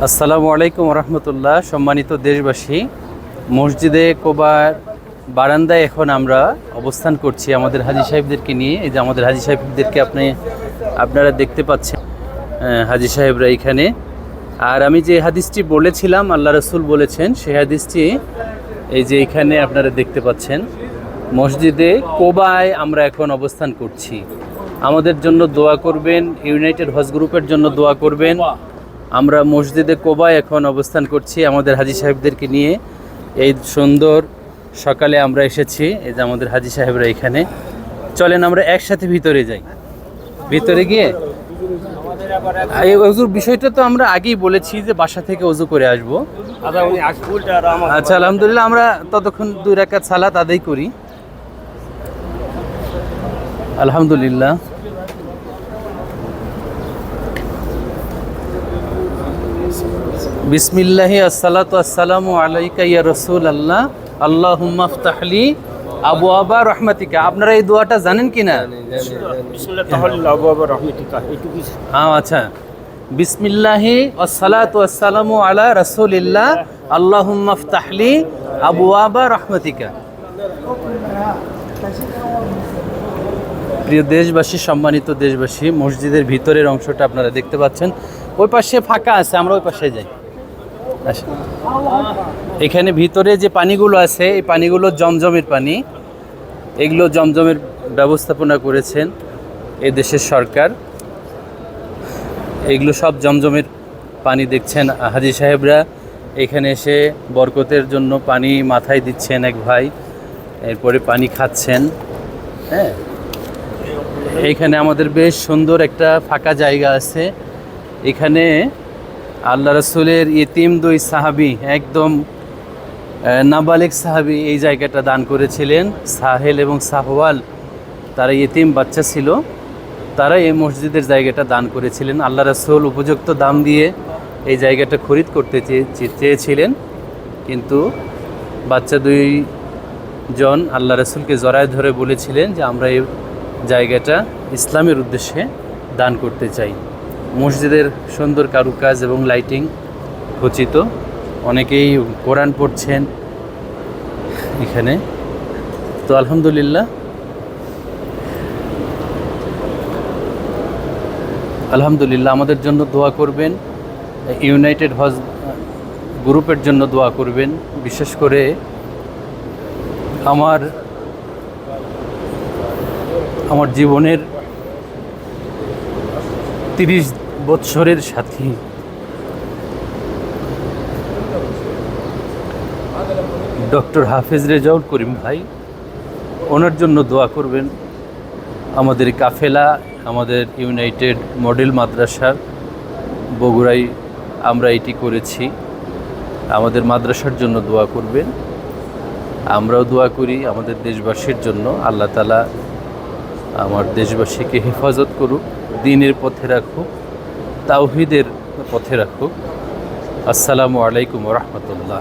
আসসালামু আলাইকুম রহমতুল্লাহ। সম্মানিত দেশবাসী, মসজিদে কোবার বারান্দায় এখন আমরা অবস্থান করছি আমাদের হাজী সাহেবদেরকে নিয়ে। এই যে আমাদের হাজী সাহেবদেরকে আপনারা দেখতে পাচ্ছেন, হাজী সাহেবরা এখানে। আর আমি যে হাদিসটি বলেছিলাম, আল্লাহ রসুল বলেছেন, সেই হাদিসটি এই যে এখানে আপনারা দেখতে পাচ্ছেন। মসজিদে কোবায় আমরা এখন অবস্থান করছি। আমাদের জন্য দোয়া করবেন, ইউনাইটেড হজ গ্রুপের জন্য দোয়া করবেন। আমরা মসজিদে কোবায় এখন অবস্থান করছি আমাদের হাজী সাহেবদেরকে নিয়ে। এই সুন্দর সকালে আমরা এসেছি। এই যে আমাদের হাজী সাহেবরা এখানে। চলেন আমরা একসাথে ভিতরে যাই। ভিতরে গিয়ে এই ওযুর বিষয়টা তো আমরা আগেই বলেছি যে বাসা থেকে ওযু করে আসবো। আচ্ছা, আলহামদুলিল্লাহ, আমরা ততক্ষণ 2 রাকাত সালাত আদায় করি। আলহামদুলিল্লাহ। বিসমিল্লাহি আসসালাতু আসসালামু আলাইকা ইয়া রাসূলুল্লাহ, আল্লাহুম্মা ইফতাহলি আবওয়াবা রাহমাতিকা। আপনারা এই দোয়াটা জানেন কিনা? বিসমিল্লাহ তাহলিল আবওয়াবা রাহমাতিকা, এইটুকু। হ্যাঁ, আচ্ছা। বিসমিল্লাহি আসসালাতু আসসালামু আলা রাসূলিল্লাহ, আল্লাহুম্মা ইফতাহলি আবওয়াবা রাহমাতিকা। প্রিয় দেশবাসী, সম্মানিত দেশবাসী, মসজিদের ভিতরের অংশটা আপনারা দেখতে পাচ্ছেন। ওই পাশে ফাঁকা আছে, আমরা ওই পাশে যাই। আচ্ছা, এখানে ভিতরে যে পানিগুলো আছে, এই পানিগুলো জমজমের পানি। এগুলো জমজমের ব্যবস্থাপনা করেছেন এই দেশের সরকার। এগুলো সব জমজমের পানি। দেখছেন হাজী সাহেবরা এখানে এসে বরকতের জন্য পানি মাথায় দিচ্ছেন এক ভাই, এরপরে পানি খাচ্ছেন। হ্যাঁ, এইখানে আমাদের বেশ সুন্দর একটা ফাঁকা জায়গা আছে। এখানে আল্লাহ রসুলের ইতিম 2 সাহাবী, একদম নাবালেগ সাহাবী, এই জায়গাটা দান করেছিলেন। সাহেল এবং সাহওয়াল, তারা ইতিম বাচ্চা ছিল, তারা এই মসজিদের জায়গাটা দান করেছিলেন। আল্লাহ রসুল উপযুক্ত দাম দিয়ে এই জায়গাটা খরিদ করতে চেয়েছিলেন, কিন্তু বাচ্চা 2 জন আল্লাহ রসুলকে জড়ায় ধরে বলেছিলেন যে আমরা এই জায়গাটা ইসলামের উদ্দেশ্যে দান করতে চাই। মসজিদের সুন্দর কারুকাজ এবং লাইটিং খচিত। অনেকেই কোরআন পড়ছেন এখানে। তো আলহামদুলিল্লাহ, আলহামদুলিল্লাহ, আমাদের জন্য দোয়া করবেন। ইউনাইটেড হজ গ্রুপের জন্য দোয়া করবেন। বিশেষ করে আমার জীবনের 30 বছরের সাথী ডক্টর হাফেজ রেজাউল করিম ভাই, ওনার জন্য দোয়া করবেন। আমাদের কাফেলা, আমাদের ইউনাইটেড মডেল মাদ্রাসার বগুড়ায় আমরা এটি করেছি। আমাদের মাদ্রাসার জন্য দোয়া করবেন। আমরাও দোয়া করি আমাদের দেশবাসীর জন্য। আল্লাহ তাআলা আমার দেশবাসীকে হেফাজত করুক, দ্বীনের পথে রাখুক, তাওহীদের পথে রাখুক। আসসালামু আলাইকুম ওয়া রাহমাতুল্লাহ।